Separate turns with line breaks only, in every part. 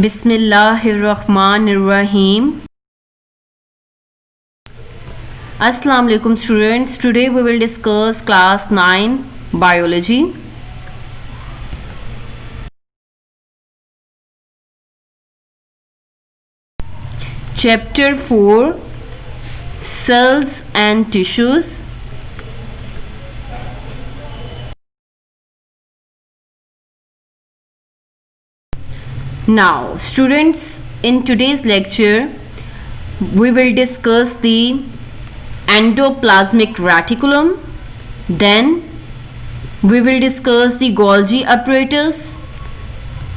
Bismillahirrahmanirrahim. Assalamu alaikum students. Today we will discuss class 9 biology. Chapter 4 cells and tissues. Now students, in today's lecture we will discuss the endoplasmic reticulum, then we will discuss the Golgi apparatus,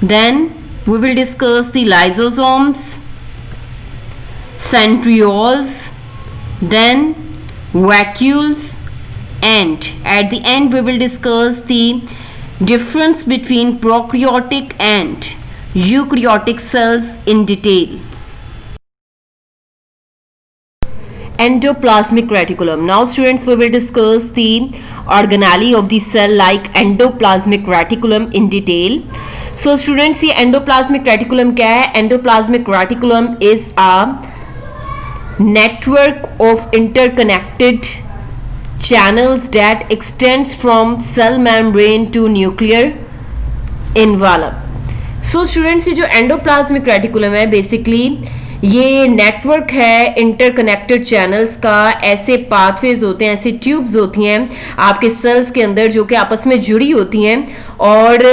then we will discuss the lysosomes, centrioles, then vacuoles, and at the end we will discuss the difference between prokaryotic and eukaryotic cells in detail. Endoplasmic reticulum. Now students, we will discuss the organelle of the cell like endoplasmic reticulum in detail. So students, ये endoplasmic reticulum क्या है? Endoplasmic reticulum is a network of interconnected channels that extends from cell membrane to nuclear envelope. So students, ये जो endoplasmic reticulum है basically ये network है interconnected channels का. ऐसे पाथवेज होते हैं, ऐसी ट्यूब्स होती हैं आपके सेल्स के अंदर जो कि आपस में जुड़ी होती हैं, और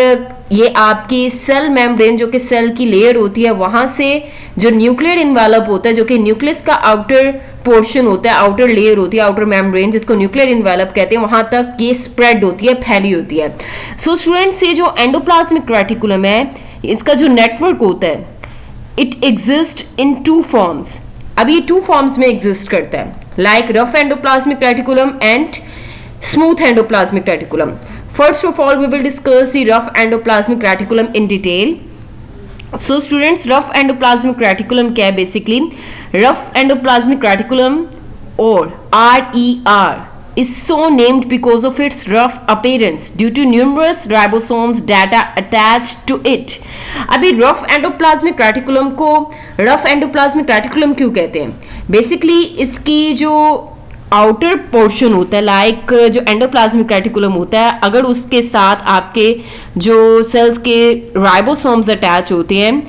ये आपकी सेल मेम्ब्रेन जो कि सेल की लेयर होती है वहाँ से जो न्यूक्लियर इन्वेलप होता है, जो कि न्यूक्लियस का आउटर पोर्शन होता है, आउटर लेयर होती है, आउटर मेम्ब्रेन जिसको न्यूक्लियर इन्वेलप कहते हैं, वहाँ तक ये स्प्रेड होती है, फैली होती है. सो स्टूडेंट्स, ये जो एंडोप्लाज्मिक रेटिकुलम है इसका जो नेटवर्क होता है it exist in two forms. अब ये टू फॉर्म्स में एग्जिस्ट करता है, like rough endoplasmic reticulum and smooth endoplasmic reticulum. First of all we will discuss the rough endoplasmic reticulum in detail. So students, rough endoplasmic reticulum क्या है? Basically rough endoplasmic reticulum और RER is so named because of its rough appearance due to numerous ribosomes that are attached to it. अभी rough endoplasmic reticulum को rough endoplasmic reticulum क्यों कहते हैं? Basically इसकी जो आउटर पोर्शन होता है, लाइक जो एंडोप्लाज्मिक रेटिकुलम होता है, अगर उसके साथ आपके जो सेल्स के राइबोसोम्स अटैच होते हैं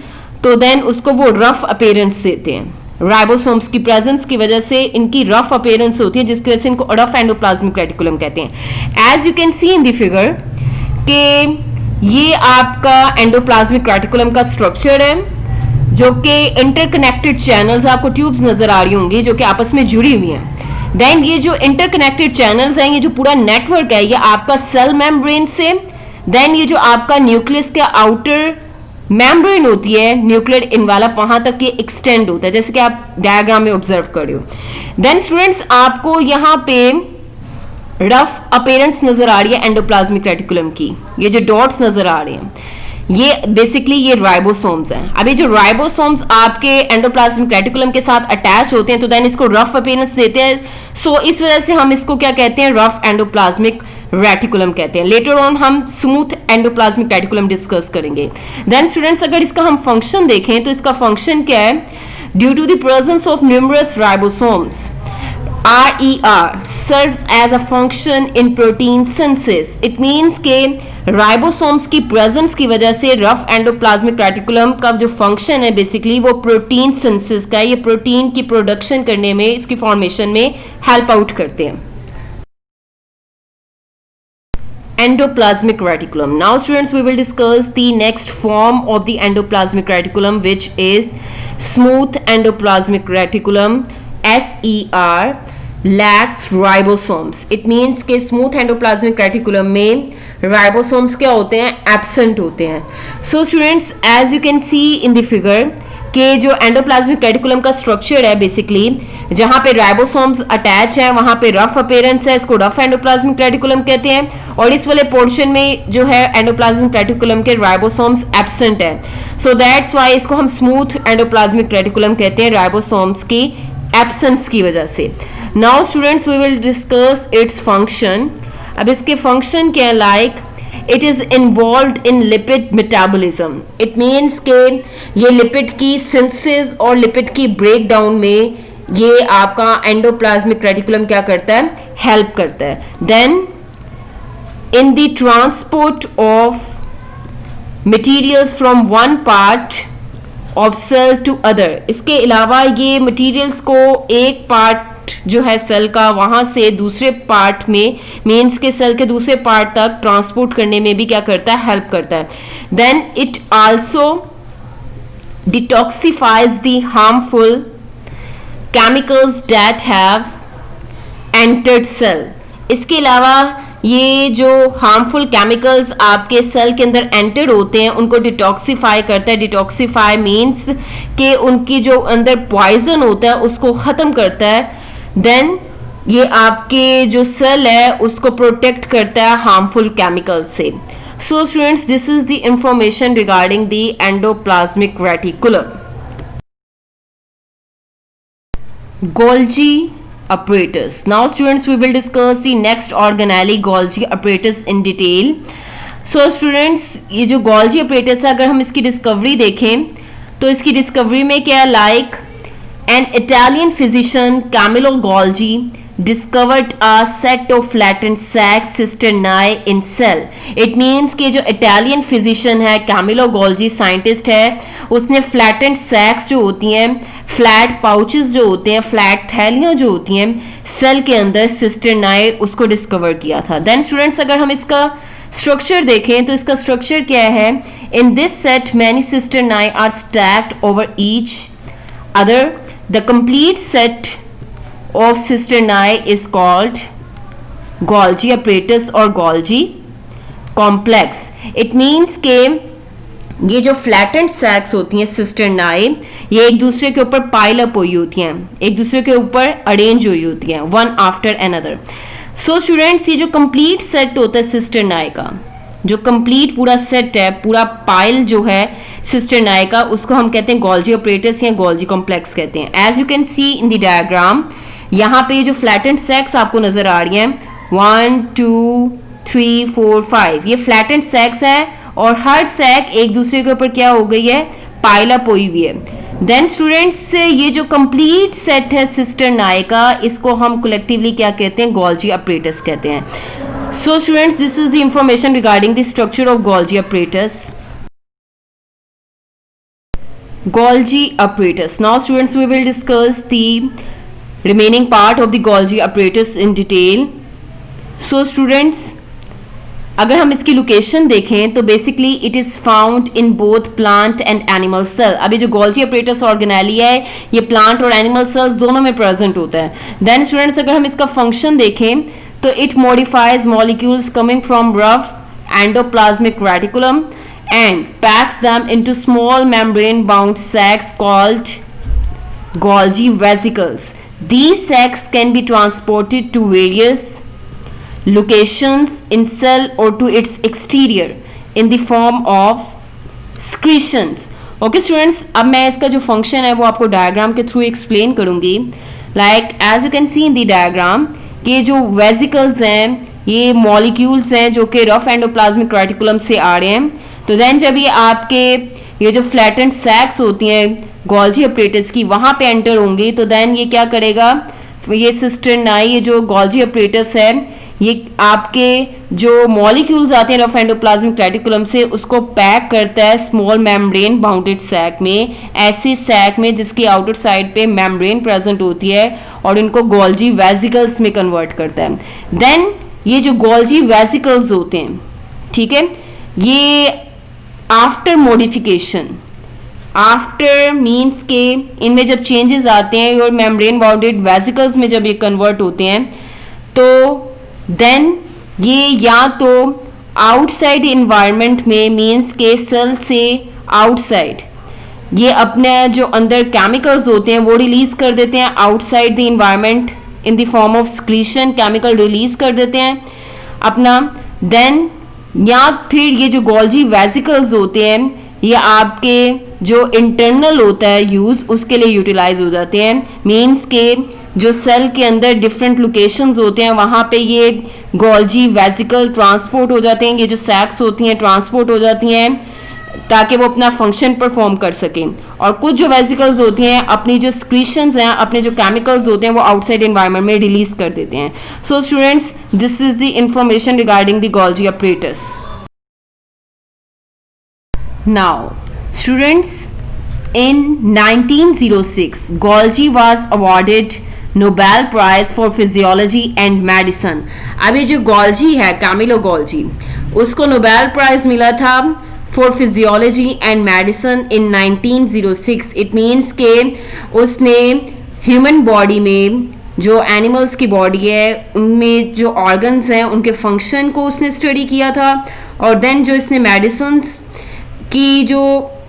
तो देन उसको वो रफ अपीयरेंस देते हैं. राइबोसोम्स की प्रेजेंस की वजह से इनकी रफ अपीयरेंस होती है, जिसकी वजह से इनको रफ एंडोप्लाज्मिक रेटिकुलम कहते हैं. As you can see in the figure कि ये आपका एंडोप्लाज्मिक रेटिकुलम का स्ट्रक्चर है जो कि इंटरकनेक्टेड चैनल्स, आपको ट्यूब्स नजर आ रही होंगी जो कि आपस में जुड़ी हुई हैं. देन ये जो इंटरकनेक्टेड चैनल्स हैं, ये जो पूरा नेटवर्क है, ये आपका सेल मेम्ब्रेन से, देन ये जो आपका न्यूक्लियस का आउटर मेम्ब्रेन होती है, न्यूक्लियर इन्वेलप, वहां तक ये एक्सटेंड होता है, जैसे कि आप डायग्राम में ऑब्जर्व कर रहे हो. देन स्टूडेंट्स, आपको यहाँ पे रफ अपीयरेंस नजर आ रही है एंडोप्लाज्मिक रेटिकुलम की. ये जो डॉट्स नजर आ रहे हैं ये बेसिकली ये राइबोसोम्स हैं. अभी जो राइबोसोम्स आपके एंडोप्लाज्मिक रेटिकुलम के साथ अटैच होते हैं तो देन इसको रफ अपीयरेंस देते हैं. सो इस वजह से हम इसको क्या कहते हैं? रफ एंडोप्लाज्मिक रेटिकुलम कहते हैं. लेटर ऑन हम स्मूथ एंडोप्लाज्मिक रेटिकुलम डिस्कस करेंगे. देन स्टूडेंट्स, अगर इसका हम फंक्शन देखें तो इसका फंक्शन क्या है? Due to the presence of numerous ribosomes, RER serves as a function in protein synthesis. It means के राइबोसोम्स की प्रेजेंस की वजह से रफ एंडोप्लाज्मिक रेटिकुलम का जो फंक्शन है बेसिकली वो प्रोटीन सिंथेसिस का. ये प्रोटीन की प्रोडक्शन करने में, इसकी फॉर्मेशन में हेल्प आउट करते हैं. Endoplasmic reticulum. Now students, we will discuss the next form of the endoplasmic reticulum, which is smooth endoplasmic reticulum, SER, lacks ribosomes. It means कि smooth endoplasmic reticulum में ribosomes क्या होते हैं? Absent होते हैं. So students, as you can see in the figure कि जो endoplasmic reticulum का स्ट्रक्चर है बेसिकली जहाँ पे राइबोसोम्स अटैच है वहाँ पे रफ अपीयरेंस है, इसको रफ एंडोप्लाज्मिक रेटिकुलम कहते हैं. और इस वाले पोर्शन में जो है एंडोप्लाज्मिक रेटिकुलम के राइबोसोम्स एब्सेंट है. सो दैट्स वाई इसको हम स्मूथ एंडोप्लाज्मिक रेटिकुलम कहते हैं, राइबोसोम्स की एब्सेंस की वजह से. Now students, we will discuss its function. अब इसके फंक्शन क्या है? Like it is involved in lipid metabolism, it means के ये लिपिड की सिंथेसिस और लिपिड की ब्रेकडाउन में ये आपका एंडोप्लाज्मिक रेटिकुलम क्या करता है, हेल्प करता है. Then in the transport of materials from one part of cell to other, इसके अलावा ये मटीरियल्स को एक पार्ट जो है सेल का वहां से दूसरे पार्ट में, मीन्स के सेल के दूसरे पार्ट तक ट्रांसपोर्ट करने में भी क्या करता है, हेल्प करता है. Then it also detoxifies the harmful chemicals that have entered cell, इसके अलावा ये जो हार्मफुल केमिकल्स आपके सेल के अंदर एंटर होते हैं उनको डिटॉक्सिफाई करता है. डिटॉक्सिफाई मीन्स कि उनकी जो अंदर पॉइजन होता है उसको ख़त्म करता है. देन ये आपके जो सेल है उसको प्रोटेक्ट करता है हार्मफुल केमिकल से. So students, this is the information regarding the endoplasmic reticulum. Golgi apparatus. Now students, we will discuss the next organelle Golgi apparatus in detail. So students, ये जो Golgi apparatus है, अगर हम इसकी discovery देखें तो इसकी डिस्कवरी में क्या, like an Italian physician Camillo Golgi discovered a set of flattened sac cisternae in cell. It means कि जो इटालियन फिजिशियन है कैमिलो गोल्जी साइंटिस्ट है, उसने फ्लैटेंड सैक्स जो होती हैं, फ्लैट पाउचेस जो होते हैं, फ्लैट थैलियां जो होती हैं सेल के अंदर, सिस्टरनाए, उसको डिस्कवर किया था. देन स्टूडेंट्स, अगर हम इसका स्ट्रक्चर देखें तो इसका स्ट्रक्चर क्या है, in this set many cisternae are stacked over each other. The complete set of cisternae is called Golgi apparatus और Golgi complex. It means के ये जो flattened sacs होती हैं cisternae, ये एक दूसरे के ऊपर पाइल अप हुई होती हैं, एक दूसरे के ऊपर अरेंज हुई होती हैं, one after another. So students, ये जो complete set होता है cisternae का, जो कंप्लीट पूरा सेट है, पूरा पाइल जो है सिस्टरनाए का, उसको हम कहते हैं Golgi apparatus या Golgi complex कहते हैं. As you can see in the diagram, यहाँ पे जो फ्लैटेंड सैक्स आपको नजर आ रही हैं, 1 2 3 4 5, ये फ्लैटेंड सैक्स है और हर सैक एक दूसरे के ऊपर क्या हो गई है, पाइल अप हुई हुई है. देन स्टूडेंट्स, ये जो कंप्लीट सेट है सिस्टरनाए का, इसको हम कलेक्टिवली क्या कहते हैं, Golgi apparatus कहते हैं. So students, this is the information regarding the structure of Golgi apparatus. Golgi apparatus. Now students, we will discuss the remaining part of the Golgi apparatus in detail. So students, अगर हम इसकी location देखें तो basically it is found in both plant and animal cell. अभी जो Golgi apparatus organelle है, ये plant और एनिमल सेल्स दोनों में प्रेजेंट होता है. देन स्टूडेंट्स, अगर हम इसका फंक्शन देखें तो it modifies molecules coming from rough endoplasmic reticulum and packs them into small membrane bound sacs called Golgi vesicles. These sacs can be transported to various locations in cell or to its exterior in the form of secretions. Okay students, अब मैं इसका जो function है वो आपको diagram के through explain करूंगी. Like as you can see in the diagram, ये जो वेजिकल्स हैं ये मॉलिक्यूल्स हैं जो कि रफ एंडोप्लाज्मिक रेटिकुलम से आ रहे हैं. तो देन जब ये आपके ये जो फ्लैटेंड सैक्स होती हैं Golgi apparatus की, वहाँ पे एंटर होंगी, तो देन ये क्या करेगा, ये सिस्टरनाए, ये जो Golgi apparatus है, ये आपके जो मॉलिक्यूल्स आते हैं रफ एंडोप्लाज्मिक रेटिकुलम से, उसको पैक करता है स्मॉल मेम्ब्रेन बाउंडेड सैक में, ऐसी सैक में जिसकी आउटर साइड पे मेम्ब्रेन प्रेजेंट होती है, और इनको Golgi वेसिकल्स में कन्वर्ट करता है. देन ये जो Golgi वेसिकल्स होते हैं, ठीक है, ये आफ्टर मॉडिफिकेशन, आफ्टर मीन्स के इनमें जब चेंजेस आते हैं और मेम्ब्रेन बाउंडेड वेसिकल्स में जब ये कन्वर्ट होते हैं, तो देन ये या तो आउटसाइड इन्वायरमेंट में, मीन्स के सेल से आउटसाइड, ये अपने जो अंदर केमिकल्स होते हैं वो रिलीज कर देते हैं outside the environment in the form of secretion, chemical release कर देते हैं अपना. देन या फिर ये जो Golgi वेसिकल्स होते हैं ये आपके जो इंटरनल होता है यूज, उसके लिए यूटिलाइज हो जाते हैं. मीन्स के जो सेल के अंदर डिफरेंट लोकेशंस होते हैं वहाँ पे ये गोल्जी वेसिकल ट्रांसपोर्ट हो जाते हैं, ये जो सैक्स होती हैं ट्रांसपोर्ट हो जाती हैं ताकि वो अपना फंक्शन परफॉर्म कर सकें। और कुछ जो वेसिकल्स होती हैं अपनी जो स्क्रीशंस हैं, अपने जो केमिकल्स होते हैं वो आउटसाइड एनवायरनमेंट में रिलीज कर देते हैं। So students, this is the information regarding the Golgi apparatus. Now, students, in 1906, Golgi was awarded Nobel Prize for Physiology and Medicine. अब ये जो गोल्जी है, कैमिलो गोल्जी, उसको नोबेल प्राइज मिला था for physiology and medicine in 1906. It means के उसने human body में जो एनिमल्स की बॉडी है उनमें जो ऑर्गन्स हैं उनके फंक्शन को उसने स्टडी किया था, और देन जो इसने मेडिसिन्स की जो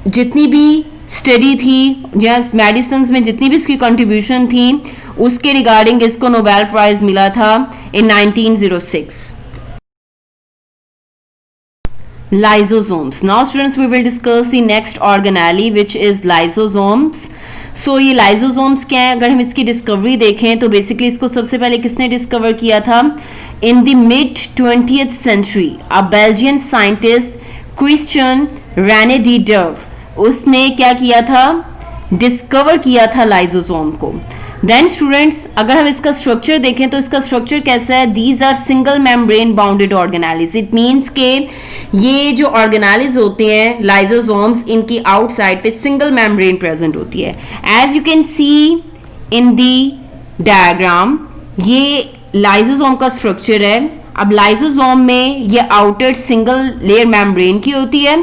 जितनी भी स्टडी थी या मेडिसिन में जितनी भी इसकी कंट्रीब्यूशन थी उसके रिगार्डिंग इसको नोबेल प्राइज मिला था इन 1906. Lysosomes. Now students, we will discuss the next organelle which is lysosomes. So ये lysosomes क्या है? अगर हम इसकी डिस्कवरी देखें तो बेसिकली इसको सबसे पहले किसने डिस्कवर किया था? In the mid 20th century, a Belgian scientist Christian René de Duve, उसने क्या किया था? डिस्कवर किया था लाइजोसोम को. देन स्टूडेंट्स, अगर हम इसका स्ट्रक्चर देखें तो इसका स्ट्रक्चर कैसा है? These are single membrane bounded organelles. It means के ये जो ऑर्गेनालिज होते हैं लाइजोसोम्स, इनकी आउटसाइड पे सिंगल मेम्ब्रेन प्रेजेंट होती है. As you can see in the diagram, ये लाइजोसोम का स्ट्रक्चर है. अब लाइजोसोम में ये आउटर सिंगल लेयर मेम्ब्रेन की होती है.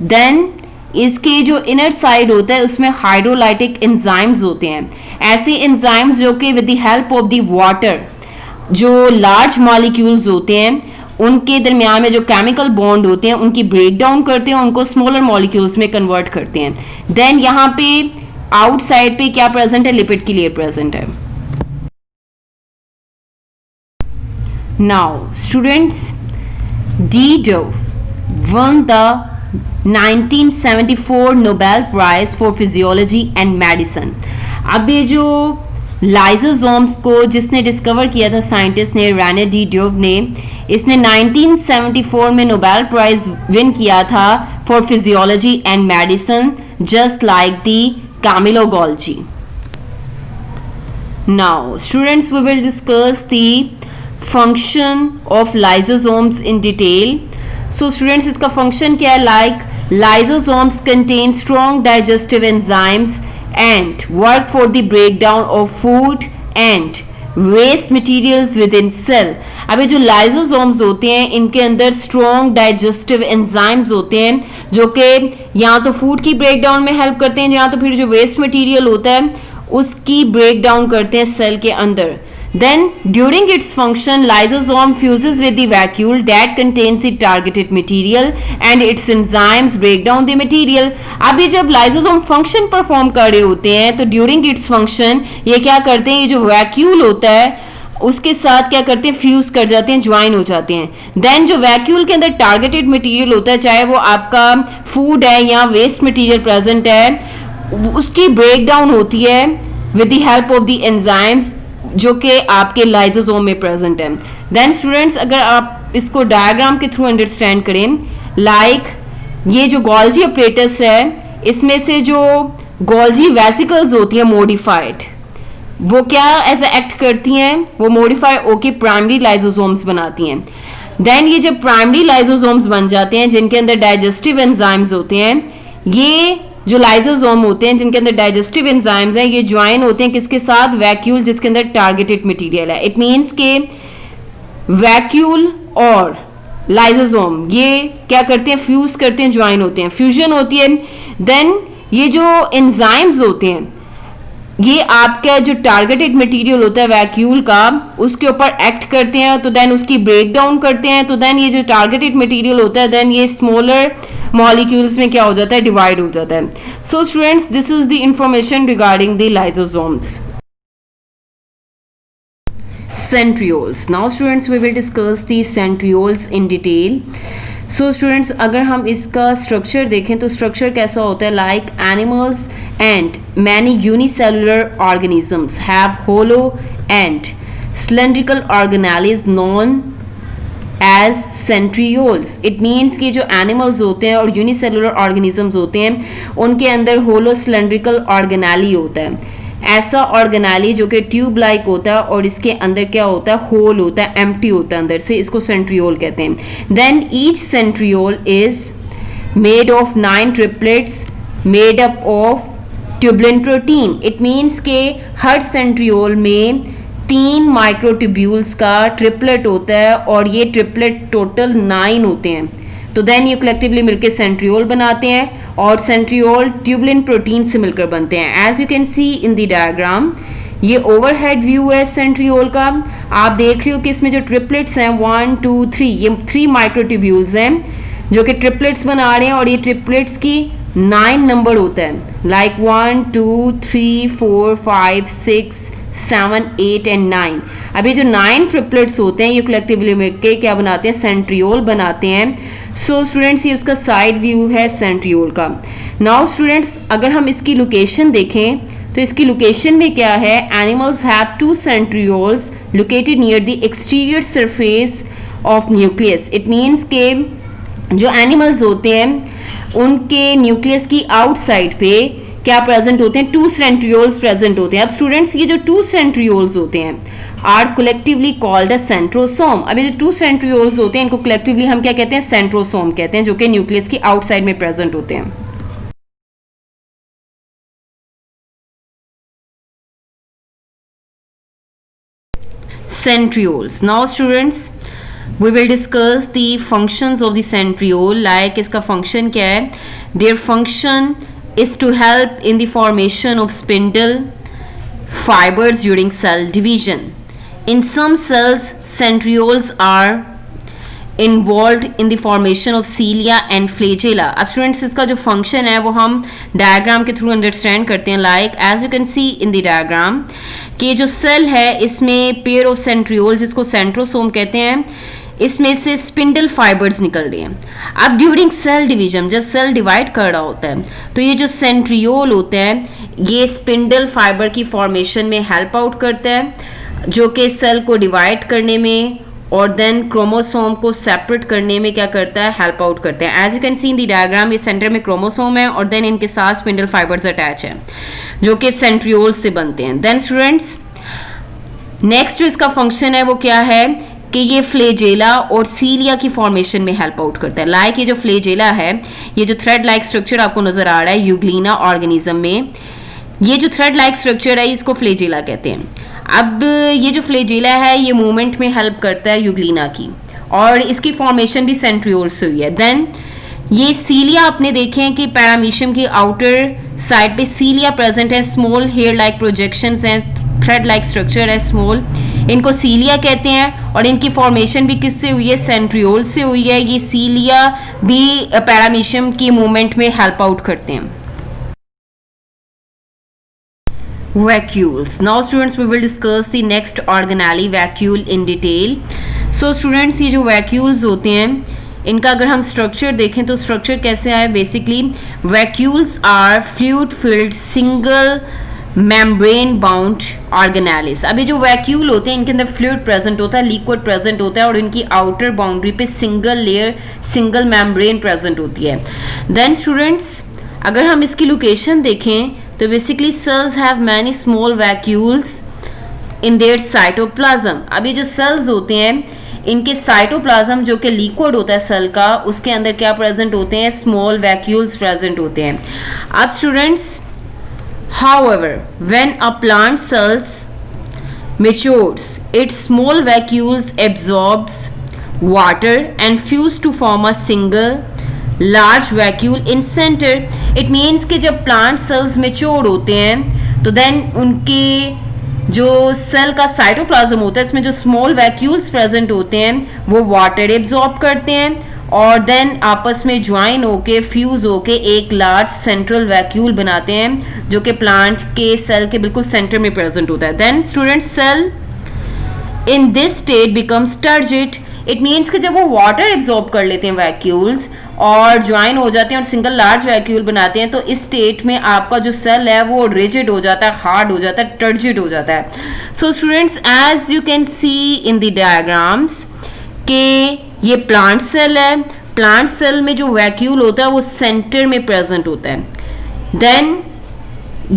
देन इसके जो इनर साइड होता है उसमें हाइड्रोलाइटिक एंजाइम्स होते हैं. ऐसे एंजाइम्स जो कि with the help of the water, जो लार्ज मॉलिक्यूल्स होते हैं उनके दरमियान में जो केमिकल बॉन्ड होते हैं उनकी ब्रेक डाउन करते हैं, उनको स्मॉलर मॉलिक्यूल्स में कन्वर्ट करते हैं. देन यहाँ पे आउटसाइड पे क्या प्रेजेंट है? लिपिड की लेयर प्रेजेंट है. Now students, de Duve won the 1974 Nobel Prize for Physiology and Medicine. अब ये जो लाइजोसोम्स को जिसने डिस्कवर किया था साइंटिस्ट ने, रेने डी डर्व ने, इसने 1974 में नोबेल प्राइज विन किया था for physiology and medicine, just like the Camillo Golgi. Now students, we will discuss the function of lysosomes in detail. So students, इसका फंक्शन क्या है? Like lysosomes contain strong digestive enzymes and work for the breakdown of food and waste materials within cell. अब ये जो lysosomes होते हैं इनके अंदर स्ट्रॉन्ग डाइजेस्टिव एंजाइम्स होते हैं जो कि या तो फूड की ब्रेक डाउन में हेल्प करते हैं या तो फिर जो वेस्ट मटेरियल होता है उसकी ब्रेक डाउन करते हैं सेल के अंदर. Then during its function, lysosome fuses with the vacuole that contains the targeted material and its enzymes break down the material. अब ये जब lysosome function perform कर रहे होते हैं तो during its function ये क्या करते हैं? ये जो vacuole होता है उसके साथ क्या करते हैं? फ्यूज कर जाते हैं, ज्वाइन हो जाते हैं. देन जो वैक्यूल के अंदर टारगेटेड मटेरियल होता है, चाहे वो आपका फूड है या वेस्ट मटेरियल प्रेजेंट है, उसकी ब्रेक डाउन होती है with the help of the enzymes जो कि आपके लाइजोसोम में प्रेजेंट है. देन स्टूडेंट्स, अगर आप इसको डायग्राम के थ्रू अंडरस्टैंड करें, लाइक ये जो गोल्जी अपरेटस है इसमें से जो गोल्जी वेसिकल्स होती हैं मॉडिफाइड, वो क्या ऐसा एक्ट करती हैं? वो मॉडिफाई होके प्राइमरी लाइजोसोम्स बनाती हैं. देन ये जब प्राइमरी लाइजोसोम्स बन जाते हैं जिनके अंदर डाइजेस्टिव एंजाइम्स होते हैं, ये जो लाइजोसोम होते हैं जिनके अंदर डाइजेस्टिव एंजाइम्स हैं ये ज्वाइन होते हैं किसके साथ? वैक्यूल जिसके अंदर टारगेटेड मटेरियल है. इट मींस के वैक्यूल और लाइजोसोम ये क्या करते हैं? फ्यूज करते हैं, ज्वाइन होते हैं, फ्यूजन होती है. देन ये जो एंजाइम्स होते हैं ये आपका जो टारगेटेड मटेरियल होता है वैक्यूल का उसके ऊपर एक्ट करते हैं, तो देन उसकी ब्रेक डाउन करते हैं. तो देन ये जो टारगेटेड मटेरियल होता है देन ये स्मॉलर मॉलिक्यूल्स में क्या हो जाता है? डिवाइड हो जाता है. So students, this is the information regarding the lysosomes. Centrioles. Now students, we will discuss the centrioles in detail. So students अगर हम इसका स्ट्रक्चर देखें तो स्ट्रक्चर कैसा होता है, like animals and many unicellular organisms have hollow and cylindrical organelles known as centrioles. It means कि जो एनिमल्स होते हैं और यूनिसेलुलर ऑर्गेनिजम्स होते हैं उनके अंदर होलो सिलेंड्रिकल ऑर्गेनाली होता है, ऐसा ऑर्गेनाली जो कि ट्यूब लाइक होता है और इसके अंदर क्या होता है, होल होता है, एम्प्टी होता है अंदर से, इसको सेंट्रियोल कहते हैं. Then each centriole is made of 9 triplets made up of tubulin protein. It means के हर सेंट्रियोल में 3 माइक्रोट्यूब्यूल्स का ट्रिपलेट होता है और ये ट्रिपलेट टोटल 9 होते हैं. तो देन ये कलेक्टिवली मिलकर सेंट्रियोल बनाते हैं और सेंट्रियोल ट्यूबुलिन प्रोटीन से मिलकर बनते हैं. As you can see in the diagram, ये ओवरहेड व्यू है सेंट्रियोल का. आप देख रहे हो कि इसमें जो ट्रिपलेट्स हैं 1 2 3, ये 3 माइक्रोट्यूब्यूल्स हैं जो कि ट्रिपलेट्स बना रहे हैं और ये ट्रिपलेट्स की 9 नंबर होता है, लाइक 1 2 3 4 5 6 7 8 एंड 9. अब ये जो 9 ट्रिपलेट्स होते हैं ये कलेक्टिवली मिलकर क्या बनाते हैं, सेंट्रियोल बनाते हैं. सो स्टूडेंट्स ये उसका साइड व्यू है सेंट्रियोल का. नाउ स्टूडेंट्स अगर हम इसकी लोकेशन देखें तो इसकी लोकेशन में क्या है, animals have 2 centrioles located near the exterior surface of nucleus. It means के जो एनिमल्स होते हैं उनके न्यूक्लियस की आउटसाइड पे क्या प्रेजेंट होते हैं, 2 सेंट्रियोल्स प्रेजेंट होते हैं. अब स्टूडेंट्स ये जो 2 सेंट्रियोल्स होते हैं are collectively called a centrosome. अब ये जो 2 सेंट्रियोल्स होते हैं इनको कलेक्टिवली हम क्या कहते हैं, सेंट्रोसोम कहते हैं, जो कि न्यूक्लियस की आउटसाइड में प्रेजेंट होते हैं. Centrioles. Now students we will discuss the functions of the centriole. Like इसका function क्या है, their function is to help in the formation of spindle fibers during cell division. In some cells centrioles are involved in the formation of cilia and flagella. अब students इसका जो function है वो हम diagram के through understand करते हैं. Like as you can see in the diagram कि जो सेल है इसमें पेयर ऑफ सेंट्रियोल जिसको सेंट्रोसोम कहते हैं, इसमें से स्पिंडल फाइबर्स निकल रहे हैं. अब ड्यूरिंग सेल डिवीजन जब सेल डिवाइड कर रहा होता है तो ये जो सेंट्रियोल होते हैं ये स्पिंडल फाइबर की फॉर्मेशन में हेल्प आउट करता है जो कि सेल को डिवाइड करने में और देन क्रोमोसोम को सेपरेट करने में क्या करता है, हेल्प आउट करते हैं. As you can see in the diagram ये सेंटर में क्रोमोसोम है और देन इनके साथ स्पिंडल फाइबर्स अटैच है जो कि सेंट्रियोल से बनते हैं. देन स्टूडेंट्स नेक्स्ट जो इसका फंक्शन है वो क्या है कि ये फ्लेजेला और सीलिया की फॉर्मेशन में हेल्प आउट करता है. लाइक ये जो फ्लेजेला है, ये जो थ्रेड लाइक स्ट्रक्चर आपको नजर आ रहा है यूग्लिना ऑर्गेनिज्म में, ये जो थ्रेड लाइक स्ट्रक्चर है इसको फ्लेजेला कहते हैं. अब ये जो फ्लेजेला है ये मूवमेंट में हेल्प करता है यूग्लिना की और इसकी फॉर्मेशन भी सेंट्रियोल से हुई है. देन ये सीलिया आपने देखे हैं कि पैरामीशियम की आउटर साइड पे सीलिया प्रेजेंट है, स्मॉल हेयर लाइक प्रोजेक्शंस हैं, थ्रेड लाइक स्ट्रक्चर है स्मॉल, इनको सीलिया कहते हैं और इनकी फॉर्मेशन भी किससे हुई है, सेंट्रियोल से हुई है. ये सीलिया भी पैरामीशियम की मूवमेंट में हेल्प आउट करते हैं. Vacuoles. Now students we will discuss the next organelle vacuole in detail. So students ये जो vacuoles होते हैं इनका अगर हम स्ट्रक्चर देखें तो स्ट्रक्चर कैसे आया, basically vacuoles are fluid filled single membrane bound organelles. अब ये जो vacuole होते हैं इनके अंदर फ्लूइड प्रेजेंट होता है, लिक्विड प्रेजेंट होता है और इनकी आउटर बाउंड्री पे single layer single membrane present होती है. देन स्टूडेंट्स अगर हम इसकी लोकेशन देखें तो basically cells have many small vacuoles in their cytoplasm. अब ये जो सेल्स होते हैं इनके साइटोप्लाज्म जो कि लिक्विड होता है सेल का, उसके अंदर क्या प्रेजेंट होते हैं, स्मॉल वैक्यूल्स प्रेजेंट होते हैं. अब students however when a plant cells matures its small vacuoles absorbs water and fuse to form a single large vacuole in center. It means कि जब plant cells mature होते हैं तो then उनके जो सेल का साइटोप्लाज्म होता है इसमें जो स्मॉल वैक्यूल्स प्रेजेंट होते हैं वो वाटर एब्जॉर्ब करते हैं और देन आपस में ज्वाइन होके फ्यूज होके एक लार्ज सेंट्रल वैक्यूल बनाते हैं जो कि प्लांट के सेल के बिल्कुल सेंटर में प्रेजेंट होता है. Then student cell in this state becomes turgid. It means कि जब वो वाटर एब्जॉर्ब कर लेते हैं वैक्यूल्स और ज्वाइन हो जाते हैं और सिंगल लार्ज वैक्यूल बनाते हैं, तो इस स्टेट में आपका जो सेल है वो रिजिड हो जाता है, हार्ड हो जाता है, टर्जिड हो जाता है. So students, as you can see in the diagrams कि ये प्लांट सेल है. प्लांट सेल में जो वैक्यूल होता है वो सेंटर में प्रेजेंट होता है. देन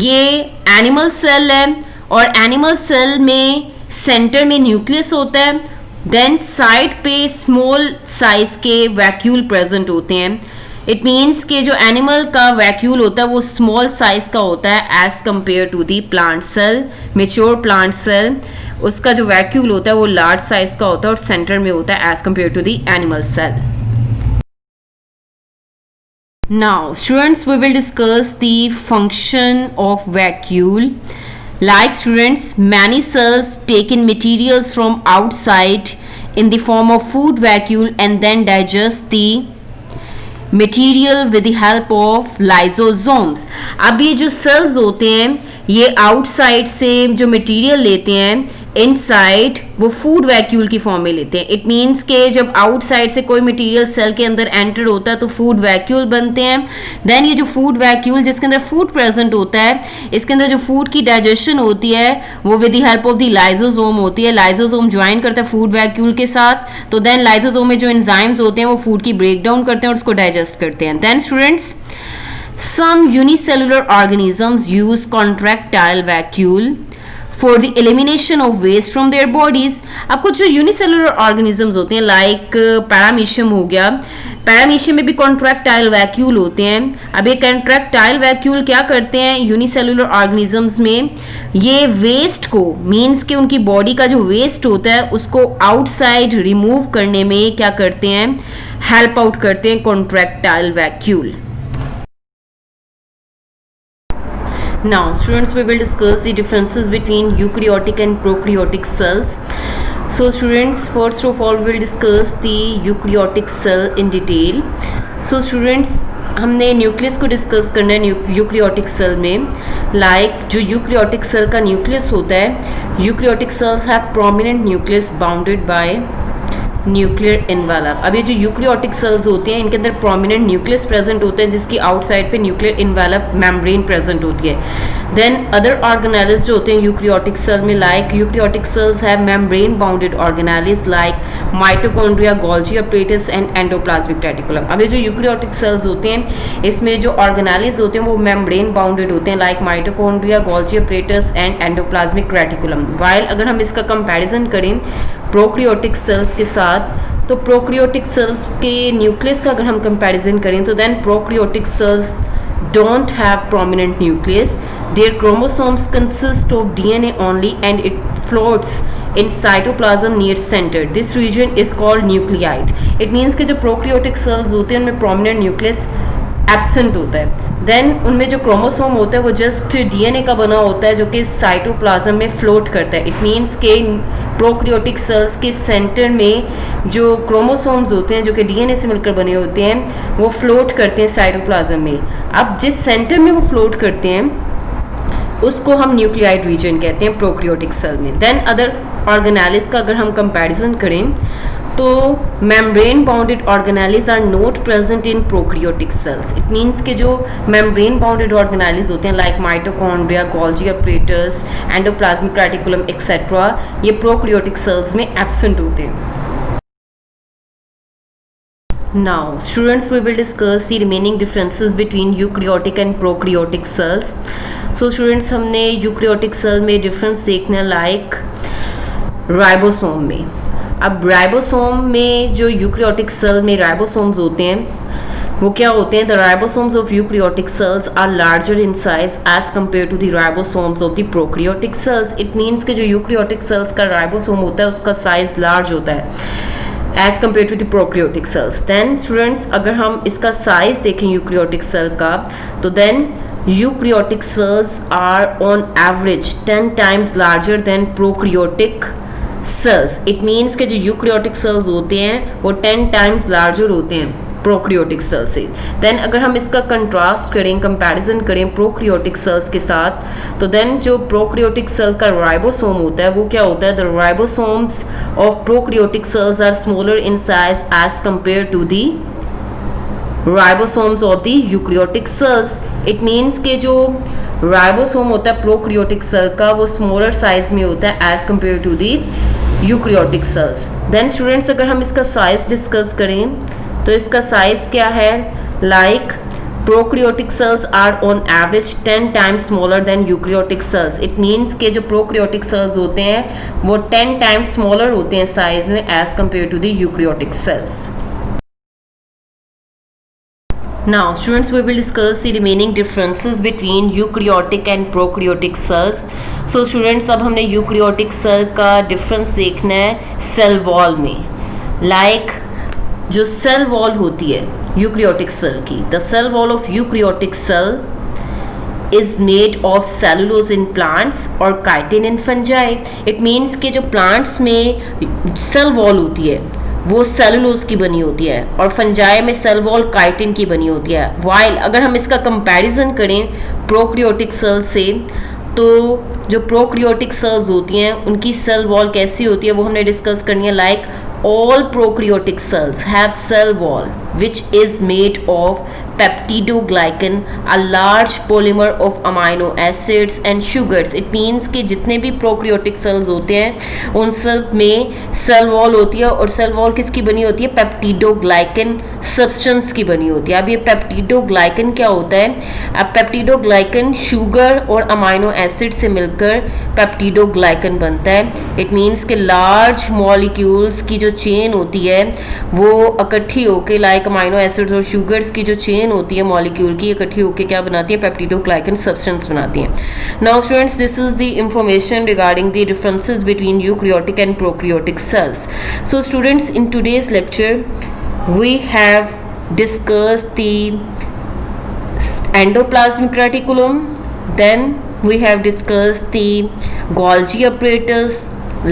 ये एनिमल सेल है और एनिमल सेल में सेंटर में न्यूक्लियस होता है. देन साइड पे स्मॉल साइज के वैक्यूल प्रेजेंट होते हैं. इट मीन्स कि जो एनिमल का वैक्यूल होता है वो स्मॉल साइज का होता है as compare to the plant cell. Mature plant cell, उसका जो वैक्यूल होता है वो लार्ज साइज का होता है और सेंटर में होता है as compare to the animal cell. Now, students, we will discuss the function of vacuole. Like students, many cells take in materials from outside in the form of food vacuole and then digest the material with the help of lysosomes. अब ये जो cells होते हैं ये outside से जो material लेते हैं इनसाइड वो फूड वैक्यूल की फॉर्म में लेते हैं. इट मीन्स के जब आउटसाइड से कोई मटेरियल सेल के अंदर एंटर होता है तो फूड वैक्यूल बनते हैं. देन ये जो फूड वैक्यूल जिसके अंदर फूड प्रेजेंट होता है, इसके अंदर जो फूड की डाइजेशन होती है वो with the help of the lysosome होती है. लाइसोसोम ज्वाइन करता है फूड वैक्यूल के साथ, तो देन लाइसोसोम में जो एंजाइम्स होते हैं वो फूड की ब्रेक डाउन करते हैं और उसको डाइजेस्ट करते हैं. Then students, some unicellular organisms use contractile vacuole for the elimination of waste from their bodies. अब कुछ जो यूनिसेलुलर ऑर्गेनिजम्स होते हैं लाइक पैरामीशियम हो गया, पैरामीशियम में भी कॉन्ट्रैक्टाइल वैक्यूल होते हैं. अब ये कॉन्ट्रैक्टाइल वैक्यूल क्या करते हैं यूनिसेलुलर ऑर्गेनिजम्स में, ये वेस्ट को मींस कि उनकी बॉडी का जो वेस्ट होता है उसको आउटसाइड रिमूव करने में क्या करते हैं, हेल्प आउट करते हैं contractile vacuole. Now, students, we will discuss the differences between eukaryotic and prokaryotic cells. So, students, first of all, we will discuss the eukaryotic cell in detail. So, students, हमने nucleus को discuss करना है eukaryotic cell में. Like जो eukaryotic cell का nucleus होता है, eukaryotic cells have prominent nucleus bounded by nuclear envelope. अब ये जो यूकैरियोटिक सेल्स होते हैं इनके अंदर प्रोमिनेंट न्यूक्लियस प्रेजेंट होते हैं जिसकी आउटसाइड पे न्यूक्लियर इनवेलप मेम्ब्रेन प्रेजेंट होती है. देन अदर ऑर्गेनेलिज जो होते हैं यूकैरियोटिक सेल में, like eukaryotic cells have membrane bounded organelles like mitochondria, Golgi apparatus and endoplasmic reticulum. अब ये जो यूकैरियोटिक सेल्स होते हैं इसमें जो ऑर्गेनेलिज होते हैं वो मेम्ब्रेन बाउंडेड होते हैं like mitochondria, Golgi apparatus and endoplasmic reticulum. While अगर हम इसका कंपैरिजन करें प्रोकैरियोटिक सेल्स के साथ, तो प्रोकैरियोटिक सेल्स के न्यूक्लियस का अगर हम कंपैरिजन करें तो then prokaryotic cells don't have prominent nucleus. Their chromosomes consist of DNA only and it floats in cytoplasm near center. This region is called nucleate. It means कि जो prokaryotic cells होते हैं उनमें प्रोमिनेंट न्यूक्लियस एब्सेंट होता है. Then उनमें जो chromosome होता है वो जस्ट डीएनए का बना होता है जो कि साइटोप्लाज्म में फ्लोट करता है. इट मीन्स के प्रोकैरियोटिक सेल्स के सेंटर में जो क्रोमोसोम्स होते हैं जो कि डीएनए से मिलकर बने होते हैं वो फ्लोट करते हैं साइटोप्लाज्म में. अब जिस सेंटर में वो फ्लोट करते हैं उसको हम न्यूक्लियाइड रीजन कहते हैं प्रोकैरियोटिक सेल में. देन अदर ऑर्गेनेलिज का अगर हम कंपैरिजन करें तो membrane bounded organelles are not present in prokaryotic cells. It means के जो मेम्ब्रेन बाउंडेड ऑर्गेनेलिज होते हैं like mitochondria, Golgi apparatus, endoplasmic reticulum etcetera, ये प्रोकैरियोटिक सेल्स में एब्सेंट होते हैं. Now, students, we will discuss the remaining differences between eukaryotic and prokaryotic cells. So, students, हमने eukaryotic cell में difference देखना like ribosome में. अब राइबोसोम में जो यूकैरियोटिक सेल में राइबोसोम्स होते हैं वो क्या होते हैं, the ribosomes of eukaryotic cells are larger in size as compare to the ribosomes of the prokaryotic cells. It means कि जो यूकैरियोटिक सेल्स का राइबोसोम होता है उसका साइज लार्ज होता है as compare to the prokaryotic cells. Then students अगर हम इसका साइज देखें यूकैरियोटिक सेल का तो then eukaryotic cells are on average 10 times larger than prokaryotic cells. It means के जो यूकैरियोटिक सेल्स होते हैं वो 10 times लार्जर होते हैं प्रोक्रियोटिक सेल से। देन अगर हम इसका कंट्रास्ट करें, कंपैरिजन करें प्रोक्रियोटिक सेल्स के साथ, तो देन जो प्रोक्रियोटिक सेल का राइबोसोम होता है वो क्या होता है, the ribosomes of prokaryotic cells are smaller in size as compare to the ribosomes of the eukaryotic cells. It means के जो राइबोसोम होता है प्रोक्रियोटिक सेल का वो स्मॉलर साइज में होता है as compare to the eukaryotic cells. Then students अगर हम इसका साइज डिस्कस करें तो इसका साइज क्या है, like prokaryotic cells are on average 10 times smaller than eukaryotic cells. It means के जो प्रोक्रियोटिक सेल्स होते हैं वो 10 टाइम्स स्मॉलर होते हैं साइज में as compare to the eukaryotic cells. Now students, we will discuss the remaining differences between eukaryotic and prokaryotic cells. So students, अब हमने यूकैरियोटिक सेल का डिफरेंस देखना है सेल वॉल में। लाइक जो सेल वॉल होती है यूकैरियोटिक सेल की, the cell wall of eukaryotic cell is made of cellulose in plants और chitin in fungi. It means कि जो plants में सेल वॉल होती है वो सेलुलोज की बनी होती है और फंजाई में सेल वॉल काइटिन की बनी होती है। वाइल अगर हम इसका कंपैरिजन करें प्रोक्रियोटिक सेल से, तो जो प्रोक्रियोटिक सेल्स होती हैं उनकी सेल वॉल कैसी होती है वो हमने डिस्कस करनी है। Like all prokaryotic cells have cell wall which is made of peptidoglycan, a large polymer of amino acids and sugars. It means कि जितने भी prokaryotic cells होते हैं उन सब में cell wall होती है और cell wall किसकी बनी होती है, peptidoglycan substance की बनी होती है। अब ये peptidoglycan क्या होता है, अब peptidoglycan शुगर और अमाइनो एसिड से मिलकर peptidoglycan बनता है। इट मीन्स कि लार्ज मॉलिक्यूल्स की जो चेन होती है वो इकट्ठी होके, लाइक अमाइनो एसिड्स और शुगर्स की जो चेन होती है मॉलिक्यूल की, इकट्ठी होके क्या बनाती है, पेप्टिडोग्लाइकन सब्सटेंस बनाती है। Now students, this is the information regarding the differences between eukaryotic and prokaryotic cells. So students, in today's lecture we have discussed the endoplasmic reticulum, then we have discussed the Golgi apparatus,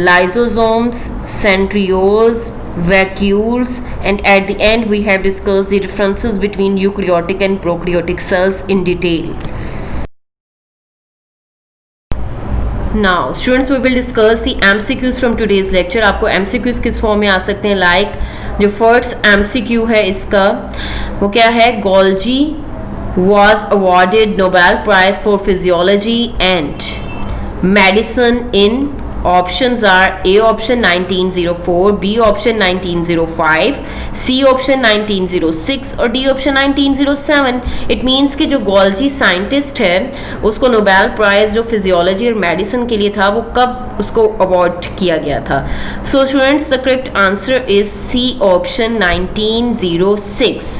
lysosomes, centrioles, vacuoles, and at the end we have discussed the differences between eukaryotic and prokaryotic cells in detail. Now students, we will discuss the MCQs from today's lecture. आपको MCQs किस form में आ सकते हैं, like जो first MCQ है इसका वो क्या है, Golgi was awarded Nobel Prize for Physiology and Medicine in, options are A option 1904, B option 1905, C option 1906 और D option 1907. It means कि जो गोल्जी साइंटिस्ट है उसको नोबेल प्राइज जो फिजियोलॉजी और मेडिसिन के लिए था वो कब उसको अवार्ड किया गया था। So students, the correct answer is C option 1906.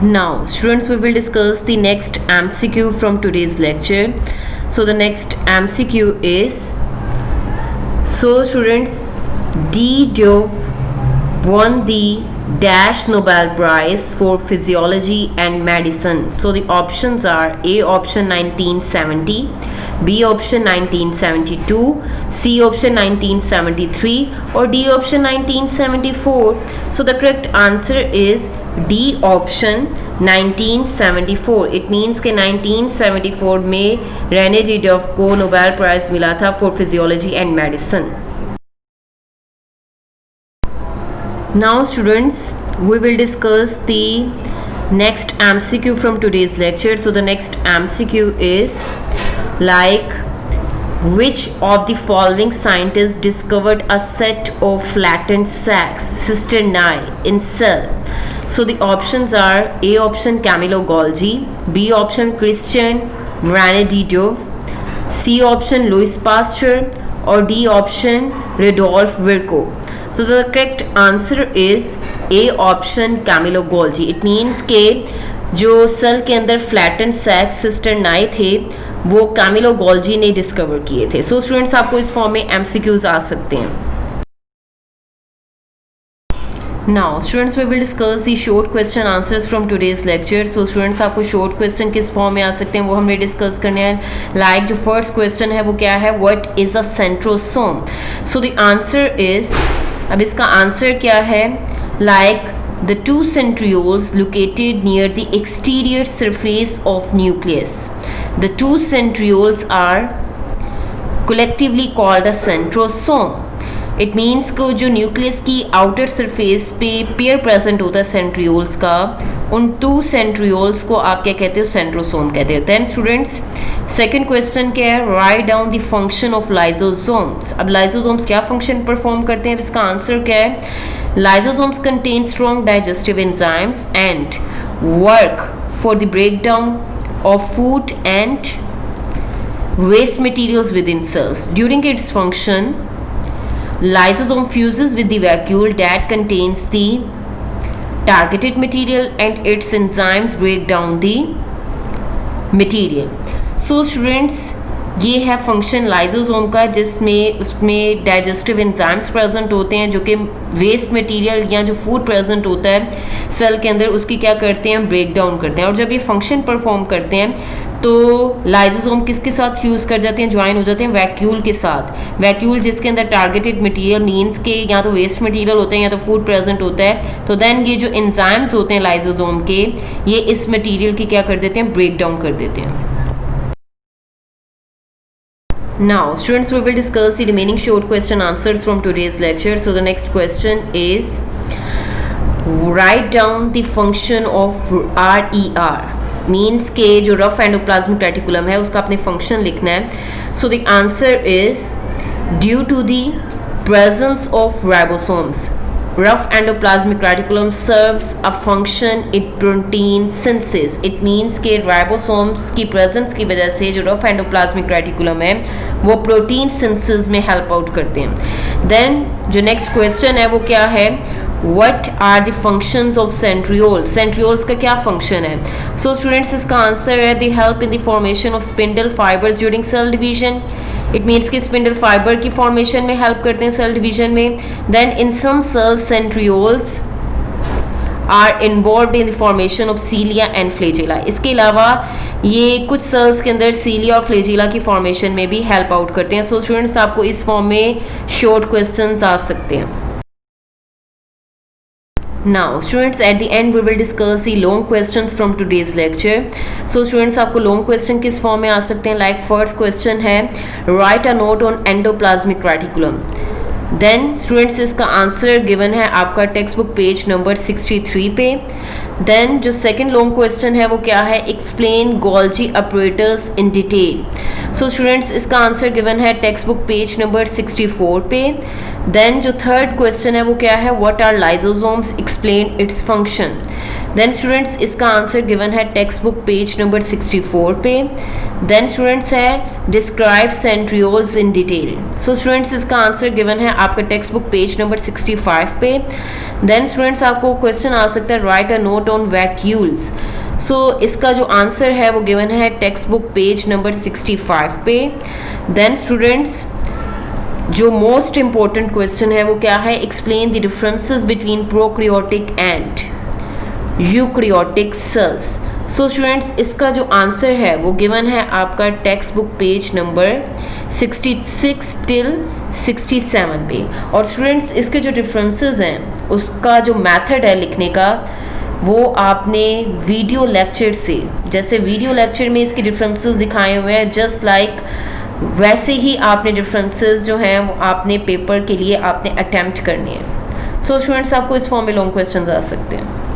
Now students, we will discuss the next MCQ from today's lecture. So the next MCQ is, so students, D. Dove won the dash Nobel Prize for Physiology and Medicine. So the options are A option 1970, B option 1972, C option 1973 or D option 1974. So the correct answer is D option 1974. It means कि 1974 में Renee डिडोफ को Nobel prize मिला था for physiology and medicine. Now students, we will discuss the next MCQ from today's lecture. So the next MCQ is like, which of the following scientists discovered a set of flattened sacs cisternae in cell? So the options are A option Camillo Golgi, B option Christian Ranedito, C option Louis Pasteur or D option Rudolf Virchow. So the correct answer is A option Camillo Golgi. It means के जो cell के अंदर flattened sac सिस्टरनाई थे वो Camillo Golgi ने discover किए थे। So students, आपको इस फॉर्म में MCQs आ सकते हैं। Now students, we will discuss the short question answers from today's lecture. So students, आपको short question किस फॉर्म में आ सकते हैं वो हमने डिस्कस करने हैं। लाइक जो फर्स्ट क्वेश्चन है वो क्या है, what is a centrosome? So the answer is, अब इसका आंसर क्या है, like the two centrioles located near the exterior surface of nucleus. The two centrioles are collectively called a centrosome. It means को जो न्यूक्लियस की outer surface पे pair present होता है सेंट्रियोल्स का, उन टू सेंट्रियोल्स को आप क्या कहते हो, सेंट्रोसोम कहते हैं. देन स्टूडेंट्स सेकंड क्वेश्चन क्या है, write down the function of lysosomes. अब लाइसोसोम्स क्या फंक्शन परफॉर्म करते हैं, इसका आंसर क्या है. Lysosomes contain strong digestive enzymes and work for the breakdown of food and waste materials within cells. During its function, lysosome fuses with the vacuole that contains the targeted material and its enzymes break down the material. So students, ये है function lysosome का, जिसमें उसमें digestive enzymes present होते हैं जो कि waste material या जो फूड प्रेजेंट होता है सेल के अंदर उसकी क्या करते हैं, ब्रेक डाउन करते हैं. और जब ये फंक्शन परफॉर्म करते हैं तो लाइसोसोम किसके साथ फ्यूज़ कर जाते हैं, ज्वाइन हो जाते हैं वैक्यूल के साथ. वैक्यूल जिसके अंदर टारगेटेड मटेरियल मीन्स के या तो वेस्ट मटेरियल होते हैं या तो फूड प्रेजेंट होता है. तो देन ये जो एंजाइम्स होते हैं लाइसोसोम के, ये इस मटेरियल की क्या कर देते हैं, ब्रेक डाउन कर देते हैं. Now students, we will discuss the remaining short question answers from today's lecture. So the next question is, write down the function of RER. Means के जो रफ एंडोप्लाज्मिक रेटिकुलम है उसका अपने फंक्शन लिखना है. So the answer is due to the presence of ribosomes, rough endoplasmic reticulum serves a function in protein synthesis. It means कि ribosomes की presence की वजह से जो rough endoplasmic reticulum है वो प्रोटीन सिंथेसिस में हेल्प आउट करते हैं. देन जो नेक्स्ट क्वेश्चन है वो क्या है, What are the functions of centrioles? Centrioles का क्या function है? So students, इसका आंसर है they help in the formation of spindle fibers during cell division. It means कि spindle fiber की formation में help करते हैं cell division में. Then in some cells centrioles are involved in the formation of cilia and flagella. इसके अलावा ये कुछ cells के अंदर cilia और flagella की formation में भी help out करते हैं. So students, आपको इस form में short questions आ सकते हैं. Now students, at the end we will discuss the long questions from today's lecture. So students, आपको long question किस form में आ सकते हैं, like first question है write a note on endoplasmic reticulum. Then students, इसका answer given है आपका text book page number 63 पे. देन जो सेकेंड लॉन्ग क्वेश्चन है वो क्या है, explain Golgi operators in detail. So students, इसका आंसर गिवन है टेक्स्ट बुक पेज नंबर 64 पे. देन जो थर्ड क्वेश्चन है वो क्या है, what are lysosomes, explain its function. Then students, इसका आंसर गिवन है टेक्स्ट बुक पेज नंबर 64 पे. देन स्टूडेंट्स है describe centrioles in detail. So students, इसका आंसर गिवन है आपका टेक्स्ट बुक पेज नंबर 65 पे. देन स्टूडेंट्स, आपको क्वेश्चन आ सकता है write a note on vacuoles. So इसका जो आंसर है वो गिवन है टेक्स्ट बुक पेज नंबर 65 पे. देन स्टूडेंट्स, जो मोस्ट इंपॉर्टेंट क्वेश्चन है वो क्या है, explain the differences between prokaryotic and eukaryotic cells. So students, इसका जो आंसर है वो गिवन है आपका text book page number 66 till 67 पे. और स्टूडेंट्स, इसके जो डिफरेंसेस हैं उसका जो मेथड है लिखने का वो आपने वीडियो लेक्चर से, जैसे वीडियो लेक्चर में इसके डिफरेंसेस दिखाए हुए हैं, जस्ट लाइक वैसे ही आपने डिफरेंसेस जो हैं वो आपने पेपर के लिए आपने अटेम्प्ट करनी है. सो स्टूडेंट्स, आपको इस फॉर्म में लॉन्ग क्वेश्चंस आ सकते हैं.